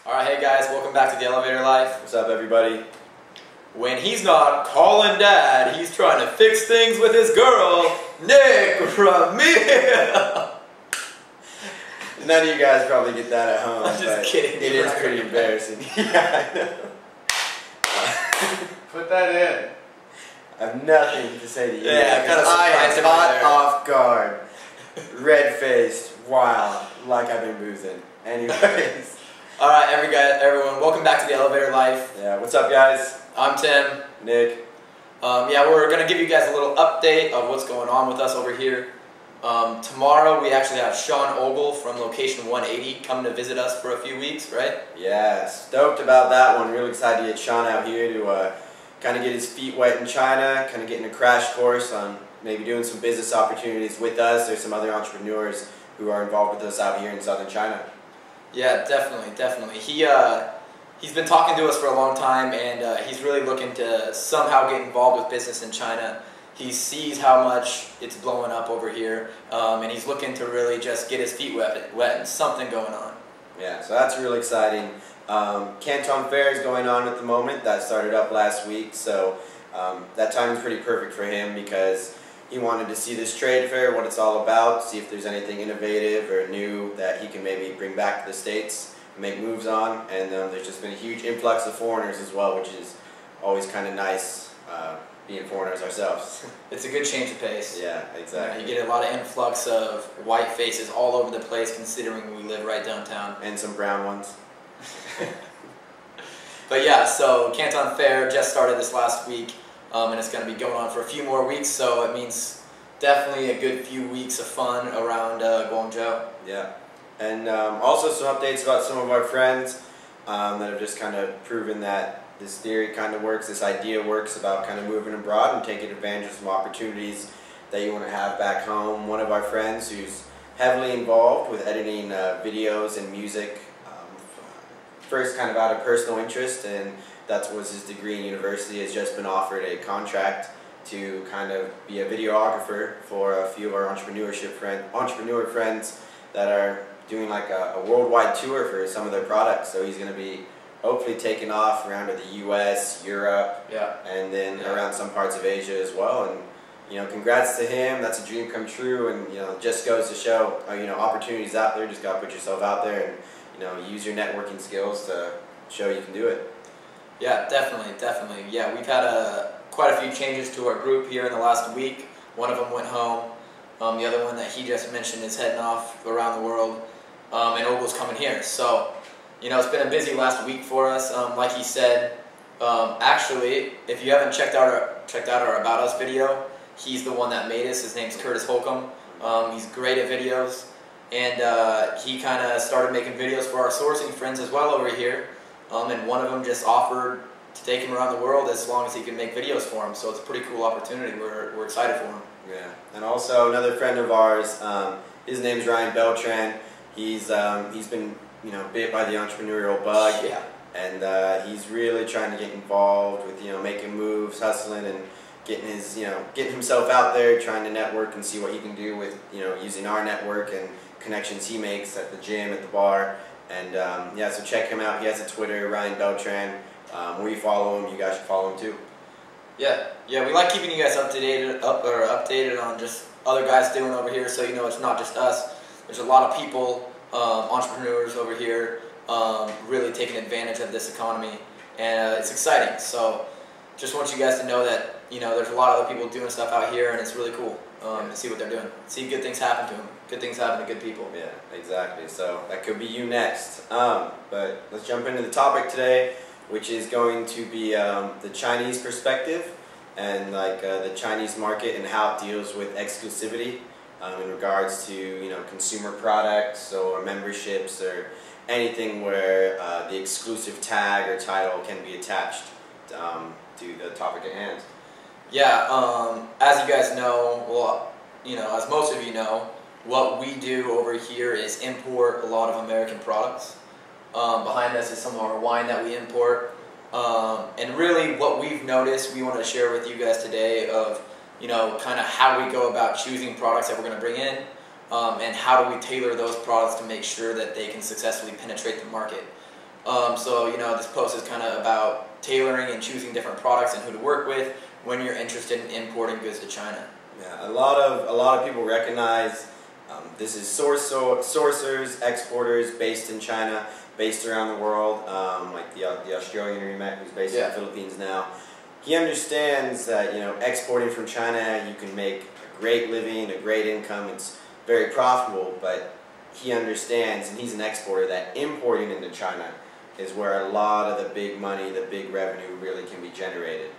Alright, hey guys, welcome back to the Elevator Life. What's up, everybody? When he's not calling dad, he's trying to fix things with his girl, Nick Ramil. None of you guys probably get that at home. I'm just kidding. It is pretty embarrassing. Yeah, I know. Put that in. I have nothing to say to you. Yeah, kind of I am surprised caught right off guard, red-faced, wild, like I've been boozing. Anyways. Alright, everyone, welcome back to the Elevator Life. Yeah, what's up, guys? I'm Tim. Nick. Yeah, we're going to give you guys a little update of what's going on with us over here. Tomorrow we actually have Sean Ogle from Location 180 coming to visit us for a few weeks, right? Yeah, stoked about that one. Really excited to get Sean out here to kind of get his feet wet in China, kind of getting a crash course on maybe doing some business opportunities with us. There's some other entrepreneurs who are involved with us out here in southern China. Yeah, definitely. He's been talking to us for a long time, and he's really looking to somehow get involved with business in China. He sees how much it's blowing up over here, and he's looking to really just get his feet wet and something going on. Yeah, so that's really exciting. Canton Fair is going on at the moment. That started up last week, so that time is pretty perfect for him because he wanted to see this trade fair, what it's all about, see if there's anything innovative or new that he can maybe bring back to the States and make moves on. And there's just been a huge influx of foreigners as well, which is always kind of nice being foreigners ourselves. It's a good change of pace. Yeah, exactly. You get a lot of influx of white faces all over the place considering we live right downtown. And some brown ones. But yeah, so Canton Fair just started this last week. And it's going to be going on for a few more weeks, so it means definitely a good few weeks of fun around Guangzhou. Yeah, and also some updates about some of our friends that have just kind of proven that this theory kind of works, this idea works about kind of moving abroad and taking advantage of some opportunities that you want to have back home. One of our friends who's heavily involved with editing videos and music, first kind of out of personal interest, and that was his degree in university, has just been offered a contract to kind of be a videographer for a few of our entrepreneur friends that are doing like a worldwide tour for some of their products. So he's going to be hopefully taking off around to the US, Europe, and then around some parts of Asia as well. And you know, congrats to him. That's a dream come true. And you know, it just goes to show you know, opportunities out there. Just got to put yourself out there and you know, use your networking skills to show you can do it. Yeah, definitely. Yeah, we've had quite a few changes to our group here in the last week. One of them went home. The other one that he just mentioned is heading off around the world. And Ogle's coming here. So, you know, it's been a busy last week for us. Like he said, actually, if you haven't checked out our About Us video, he's the one that made us. His name's Curtis Holcomb. He's great at videos. And he kind of started making videos for our sourcing friends as well over here. And one of them just offered to take him around the world as long as he can make videos for him. So it's a pretty cool opportunity. We're excited for him. Yeah, and also another friend of ours, his name's Ryan Beltran. He's been bit by the entrepreneurial bug. Yeah. And he's really trying to get involved with making moves, hustling, and getting himself out there, trying to network and see what he can do with using our network and connections he makes at the gym, at the bar. And yeah, so check him out. He has a Twitter, Ryan Beltran. Where you follow him, you guys should follow him too. Yeah, we like keeping you guys updated on just other guys doing over here. So it's not just us. There's a lot of people, entrepreneurs over here, really taking advantage of this economy, and it's exciting. So just want you guys to know that there's a lot of other people doing stuff out here, and it's really cool to see what they're doing. See good things happen to them. Good things happen to good people. Yeah, exactly. So that could be you next. But let's jump into the topic today, which is going to be the Chinese perspective and the Chinese market and how it deals with exclusivity in regards to consumer products or memberships or anything where the exclusive tag or title can be attached to the topic at hand. Yeah, as you guys know, well, as most of you know, what we do over here is import a lot of American products. Behind us is some of our wine that we import. And really what we've noticed, we want to share with you guys today of, kind of how we go about choosing products that we're going to bring in, and how do we tailor those products to make sure that they can successfully penetrate the market. So this post is kind of about tailoring and choosing different products and who to work with when you're interested in importing goods to China. Yeah, a lot of people recognize this is sourcers, exporters based in China, based around the world. Like the Australian we met, who's based in the Philippines now. He understands that exporting from China, you can make a great living, a great income. It's very profitable, but he understands, and he's an exporter, that importing into China is where a lot of the big money, the big revenue really can be generated.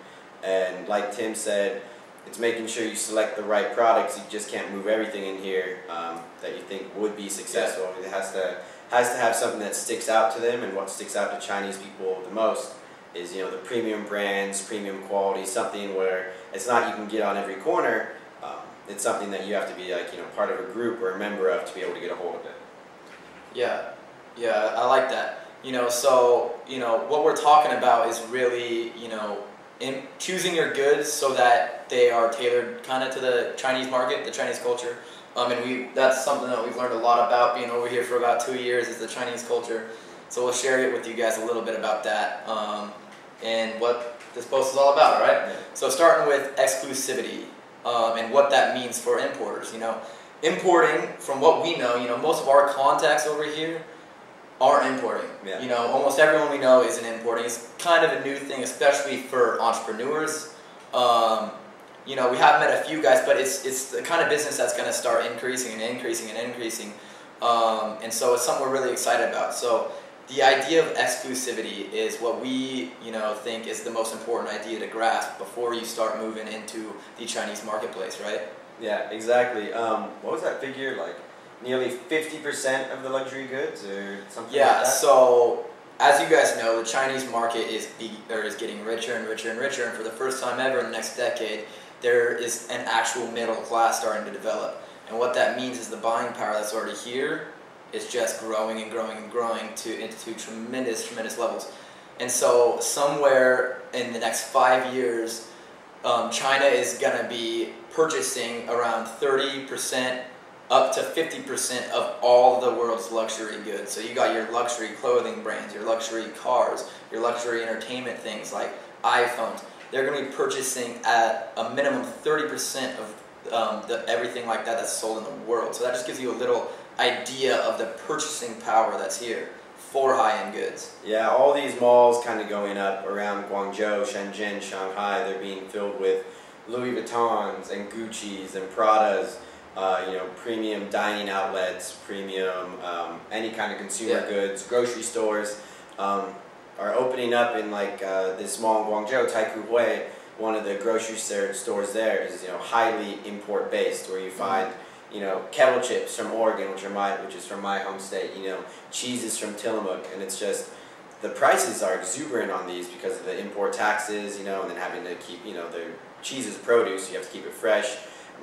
And like Tim said, it's making sure you select the right products. You just can't move everything in here that you think would be successful. It has to have something that sticks out to them, and what sticks out to Chinese people the most is the premium brands, premium quality, something where it's not you can get on every corner. It's something that you have to be part of a group or a member of to be able to get a hold of it. Yeah, I like that. So what we're talking about is really in choosing your goods so that they are tailored kind of to the Chinese market, the Chinese culture. And that's something that we've learned a lot about being over here for about 2 years, is the Chinese culture. So we'll share it with you guys a little bit about that and what this post is all about, all right? Yeah. So starting with exclusivity and what that means for importers. Importing, from what we know, most of our contacts over here are importing. Yeah. Almost everyone we know is an importing. It's kind of a new thing, especially for entrepreneurs. We have met a few guys, but it's the kind of business that's going to start increasing and increasing and increasing. And so it's something we're really excited about. So the idea of exclusivity is what we think is the most important idea to grasp before you start moving into the Chinese marketplace, right? Yeah, exactly. What was that figure, like nearly 50% of the luxury goods or something like that? Yeah, so as you guys know, the Chinese market is getting richer and richer and richer, and for the first time ever in the next decade, there is an actual middle class starting to develop. And what that means is the buying power that's already here is just growing and growing and growing into tremendous, tremendous levels. And so somewhere in the next 5 years, China is going to be purchasing around 30% up to 50% of all the world's luxury goods. So you got your luxury clothing brands, your luxury cars, your luxury entertainment things like iPhones. They're going to be purchasing at a minimum 30% of everything like that that's sold in the world. So that just gives you a little idea of the purchasing power that's here for high-end goods. Yeah, all these malls kind of going up around Guangzhou, Shenzhen, Shanghai, they're being filled with Louis Vuittons and Gucci's and Pradas, premium dining outlets, premium any kind of consumer goods, grocery stores are opening up in this mall in Guangzhou, Taikoo Hui. One of the grocery stores there is highly import based, where you find kettle chips from Oregon, which is from my home state, cheeses from Tillamook, and it's just the prices are exuberant on these because of the import taxes, and then having to keep the cheese is produce, you have to keep it fresh,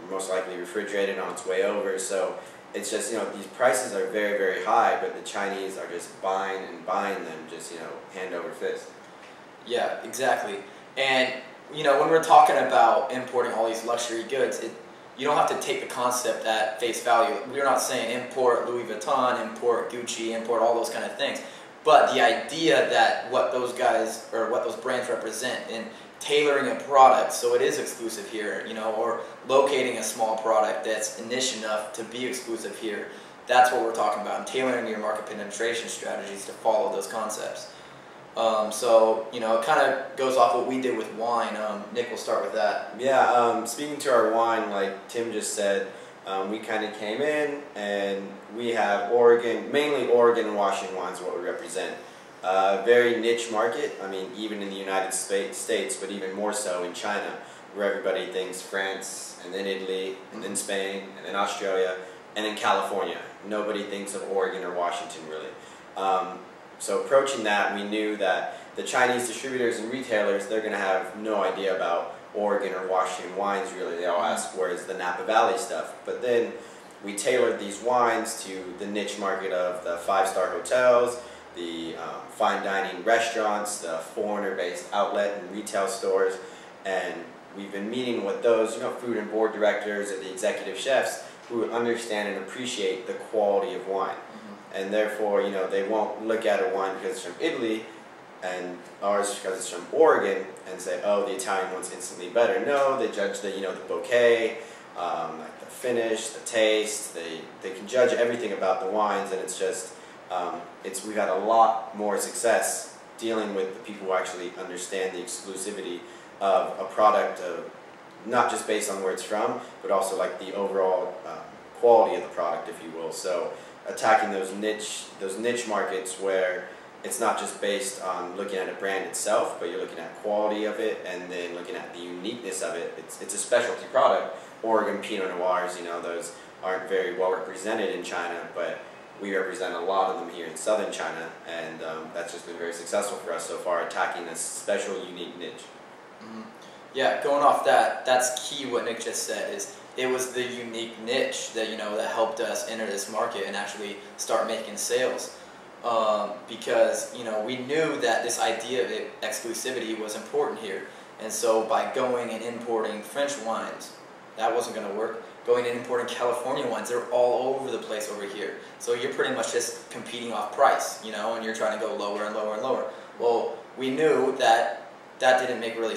most likely refrigerated on its way over. So it's just these prices are very, very high, but the Chinese are just buying and buying them, just hand over fist. Yeah, exactly. And when we're talking about importing all these luxury goods, you don't have to take the concept at face value. We're not saying import Louis Vuitton, import Gucci, import all those kind of things. But the idea that what those guys or what those brands represent in tailoring a product so it is exclusive here, or locating a small product that's niche enough to be exclusive here, that's what we're talking about, and tailoring your market penetration strategies to follow those concepts. So it kind of goes off what we did with wine. Nick, we'll start with that. Yeah, speaking to our wine, like Tim just said, we kind of came in and we have mainly Oregon and Washington wines, what we represent. Very niche market, even in the United States, but even more so in China, where everybody thinks France, and then Italy, and then Spain, and then Australia, and then California. Nobody thinks of Oregon or Washington, really. So approaching that, we knew that the Chinese distributors and retailers, they're going to have no idea about Oregon or Washington wines, really. They all ask, where's the Napa Valley stuff? But then we tailored these wines to the niche market of the five-star hotels, the fine dining restaurants, the foreigner-based outlet and retail stores, and we've been meeting with those, food and board directors or the executive chefs who understand and appreciate the quality of wine. and therefore, you know, they won't look at a wine because it's from Italy and ours because it's from Oregon and say, oh, the Italian one's instantly better. No, they judge the, you know, the bouquet, like the finish, the taste. They can judge everything about the wines, and it's just we've had a lot more success dealing with the people who actually understand the exclusivity of a product, not just based on where it's from, but also like the overall quality of the product, if you will. So attacking those niche markets where it's not just based on looking at a brand itself, but you're looking at quality of it and then looking at the uniqueness of it. It's a specialty product. Oregon Pinot Noirs, you know, those aren't very well represented in China, but we represent a lot of them here in southern China, and that's just been very successful for us so far, attacking a special, unique niche. Mm-hmm. Yeah, going off that, that's key what Nick just said, is it was the unique niche that, you know, that helped us enter this market and actually start making sales. Because, you know, we knew that this idea of exclusivity was important here. And so by going and importing French wines, that wasn't going to work. Going and importing California wines, they're all over the place over here. So you're pretty much just competing off price, you know, and you're trying to go lower and lower and lower. Well, we knew that that didn't make much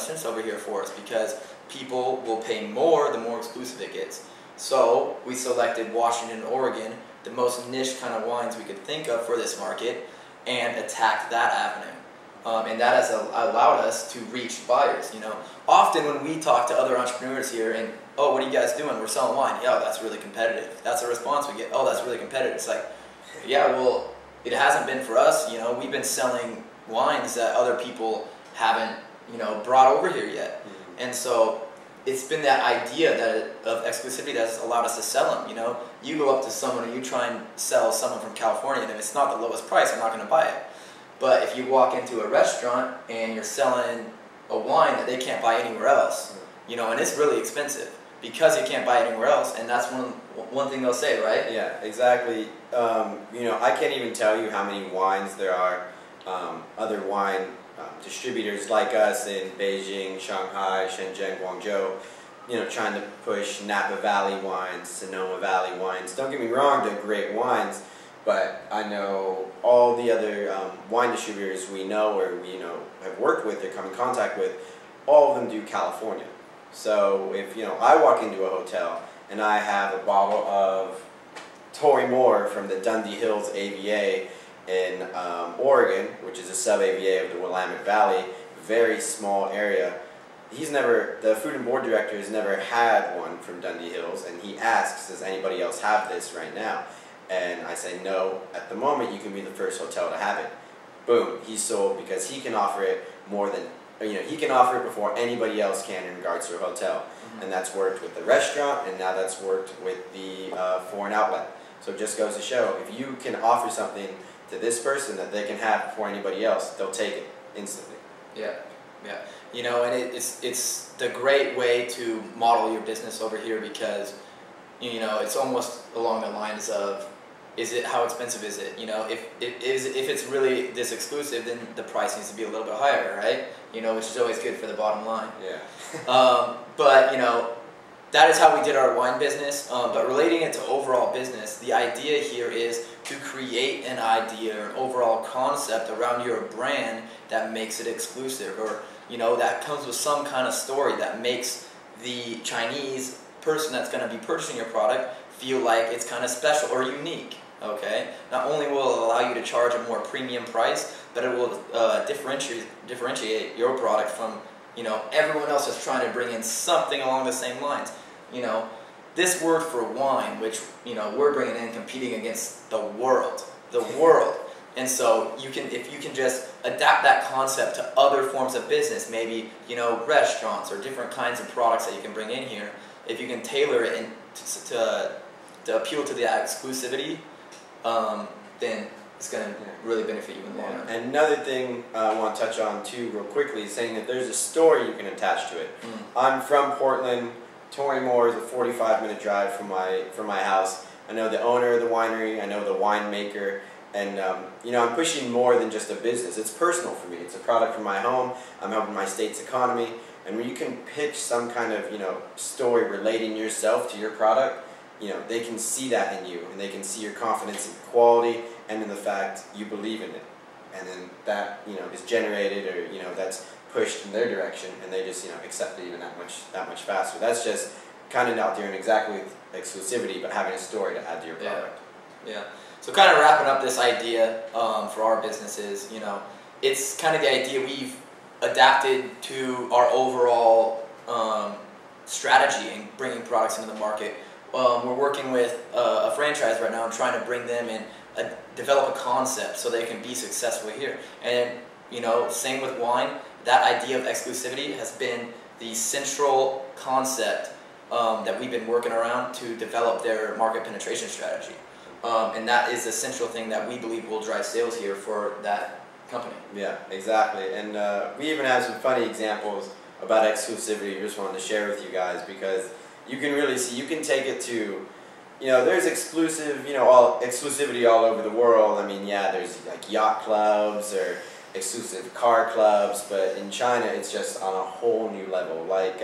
sense over here for us, because people will pay more the more exclusive it gets. So we selected Washington and Oregon, the most niche kind of wines we could think of for this market, and attacked that avenue. And that has allowed us to reach buyers. You know, often when we talk to other entrepreneurs here, and oh, what are you guys doing? We're selling wine. Yeah, that's really competitive. That's a response we get. Oh, that's really competitive. It's like, yeah, well, it hasn't been for us. You know, we've been selling wines that other people haven't, you know, brought over here yet. Mm-hmm. And so it's been that idea of exclusivity that's allowed us to sell them. You know, you go up to someone and you try and sell someone from California, and if it's not the lowest price, they're not going to buy it. But if you walk into a restaurant and you're selling a wine that they can't buy anywhere else, you know, and it's really expensive because you can't buy it anywhere else, and that's one thing they'll say, right? Yeah, exactly. You know, I can't even tell you how many wines there are, other wine distributors like us in Beijing, Shanghai, Shenzhen, Guangzhou, you know, trying to push Napa Valley wines, Sonoma Valley wines. Don't get me wrong, they're great wines, but I know all the other wine distributors we know or we, you know, have worked with or come in contact with, all of them do California. So if, you know, I walk into a hotel and I have a bottle of Tory Moore from the Dundee Hills AVA in Oregon, which is a sub-AVA of the Willamette Valley, very small area. The food and board director has never had one from Dundee Hills, and he asks, does anybody else have this right now? And I say, no, at the moment you can be the first hotel to have it. Boom, he's sold, because he can offer it more than, you know, he can offer it before anybody else can in regards to a hotel. Mm-hmm. And that's worked with the restaurant, and now that's worked with the foreign outlet. So it just goes to show, if you can offer something to this person that they can have before anybody else, they'll take it instantly. Yeah, yeah. You know, and it's the great way to model your business over here, because, you know, it's almost along the lines of, how expensive is it? You know, if it's really this exclusive, then the price needs to be a little bit higher, right? You know, which is always good for the bottom line. Yeah. But, you know, that is how we did our wine business. But relating it to overall business, the idea here is to create an idea or an overall concept around your brand that makes it exclusive, or, you know, that comes with some kind of story that makes the Chinese person that's going to be purchasing your product feel like it's kind of special or unique. Okay, not only will it allow you to charge a more premium price, but it will differentiate your product from, you know, everyone else that's trying to bring in something along the same lines. You know, this word for wine, which, you know, we're bringing in, competing against the world, and so if you can just adapt that concept to other forms of business, maybe, you know, restaurants or different kinds of products that you can bring in here, if you can tailor it to appeal to the exclusivity, then it's going to really benefit you in the long run. And another thing I want to touch on too real quickly is saying that there's a story you can attach to it. I'm from Portland. Tory Moore is a 45-minute drive from my house. I know the owner of the winery, I know the winemaker, and you know, I'm pushing more than just a business. It's personal for me. It's a product from my home. I'm helping my state's economy. And when you can pitch some kind of, you know, story relating yourself to your product, they can see that in you, and they can see your confidence in quality and in the fact you believe in it, and then that is generated, or that's pushed in their direction, and they just accept it even that much faster. That's just kind of not doing exactly with exclusivity, but having a story to add to your product. Yeah. So kind of wrapping up this idea for our businesses, it's kind of the idea we've adapted to our overall strategy in bringing products into the market. We're working with a franchise right now and trying to bring them in, develop a concept so they can be successful here. And same with wine, that idea of exclusivity has been the central concept that we've been working around to develop their market penetration strategy. And that is the central thing that we believe will drive sales here for that company. Yeah, exactly. And we even have some funny examples about exclusivity we just wanted to share with you guys, because you can really see, you can take it to, there's exclusivity all over the world. I mean, yeah, there's like yacht clubs or exclusive car clubs, but in China it's just on a whole new level. Like,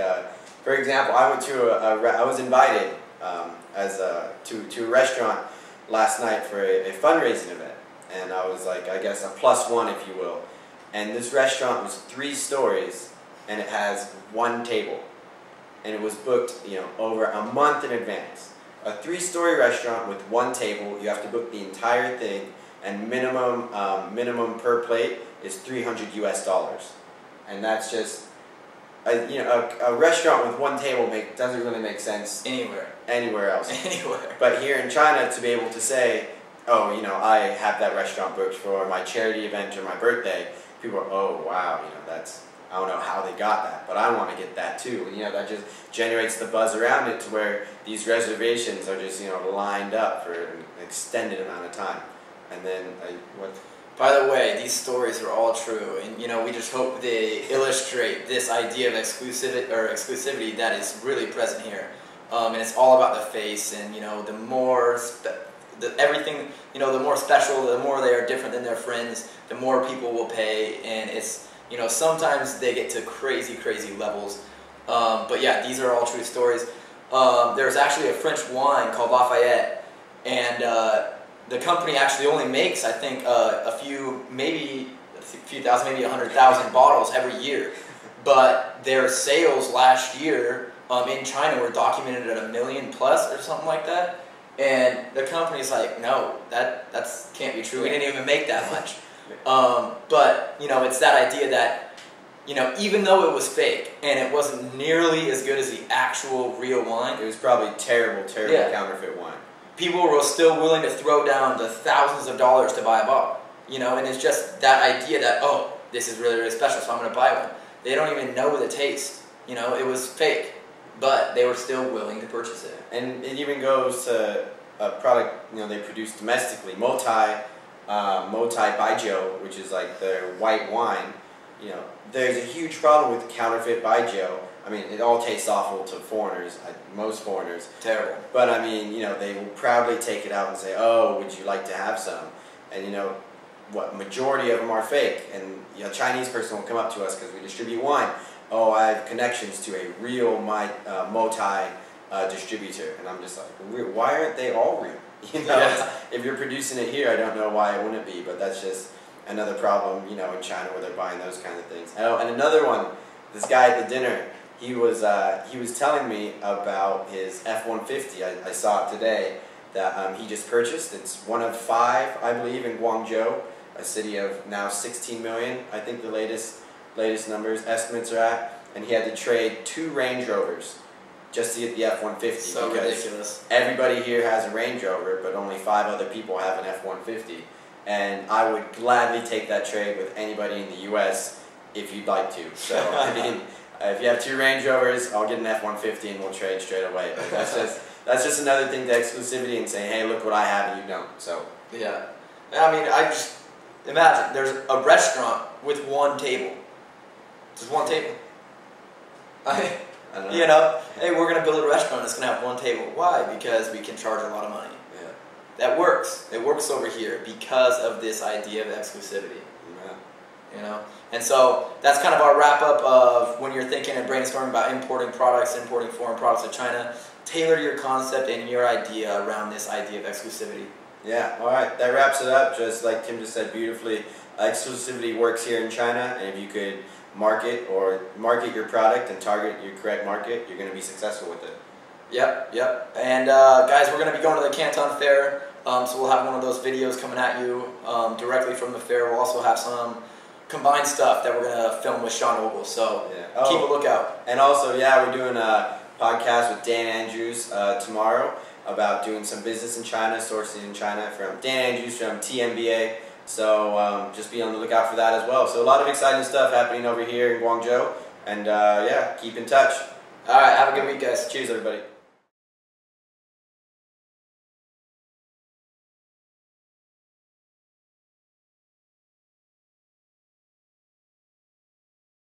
for example, I went to I was invited to a restaurant last night for a fundraising event, and I was like, I guess a +1, if you will. And this restaurant was 3 stories, and it has 1 table, and it was booked over a month in advance. A 3-story restaurant with 1 table, you have to book the entire thing, and minimum per plate is $300 US, and that's just a restaurant with 1 table doesn't really make sense anywhere else. But here in China, to be able to say, oh, I have that restaurant booked for my charity event or my birthday, people are, oh wow, that's, I don't know how they got that, but I want to get that too. And that just generates the buzz around it to where these reservations are just lined up for an extended amount of time. And then By the way, these stories are all true, and we just hope they illustrate this idea of exclusivity that is really present here. And it's all about the face, and the more everything, the more special, the more they are different than their friends, the more people will pay, and it's sometimes they get to crazy levels. But yeah, these are all true stories. There's actually a French wine called Lafayette, and the company actually only makes, I think, a few thousand, maybe 100,000 bottles every year. But their sales last year in China were documented at $1 million+ or something like that. And the company's like, no, that can't be true. We didn't even make that much. But it's that idea that even though it was fake and it wasn't nearly as good as the actual real wine, it was probably terrible counterfeit wine. People were still willing to throw down the thousands of dollars to buy a bottle, and it's just that idea that, oh, this is really special, so I'm going to buy one. They don't even know the taste, it was fake, but they were still willing to purchase it. And it even goes to a product, they produce domestically, Motai Baijiu, which is like their white wine. There's a huge problem with counterfeit Baijiu. I mean, it all tastes awful to foreigners, most foreigners. Terrible. But I mean, they will proudly take it out and say, oh, would you like to have some? And majority of them are fake. And a Chinese person will come up to us because we distribute wine. Oh, I have connections to a real Motai distributor. And I'm just like, why aren't they all real? If you're producing it here, I don't know why it wouldn't be, but that's just another problem, in China where they're buying those kind of things. Oh, and another one, this guy at the dinner, he was telling me about his F-150. I saw it today that he just purchased. It's one of 5, I believe, in Guangzhou, a city of now 16 million. I think the latest estimates are at, and he had to trade 2 Range Rovers just to get the F-150. So ridiculous. Everybody here has a Range Rover, but only 5 other people have an F-150. And I would gladly take that trade with anybody in the U.S. if you'd like to. So, I mean, if you have 2 Range Rovers, I'll get an F-150 and we'll trade straight away. But that's just another thing to exclusivity and saying, hey, look what I have and you don't. So yeah. I mean, I just imagine there's a restaurant with 1 table. Just 1 table. I don't know. Hey, we're going to build a restaurant that's going to have 1 table. Why? Because we can charge a lot of money. Yeah. That works. It works over here because of this idea of exclusivity. Yeah. And so that's kind of our wrap up of when you're thinking and brainstorming about importing foreign products to China. tailor your concept and your idea around this idea of exclusivity. Yeah, all right, that wraps it up. Just like Tim just said beautifully, exclusivity works here in China, and if you could market your product and target your correct market, you're going to be successful with it. Yep. And guys, we're going to be going to the Canton Fair, so we'll have one of those videos coming at you directly from the fair. We'll also have some combined stuff that we're going to film with Sean Ogle, so keep a lookout. And also, yeah, we're doing a podcast with Dan Andrews tomorrow about doing some business in China, sourcing in China, from Dan Andrews from TMBA. So just be on the lookout for that as well. So a lot of exciting stuff happening over here in Guangzhou. And yeah, keep in touch. All right, have a good week, guys. Cheers, everybody.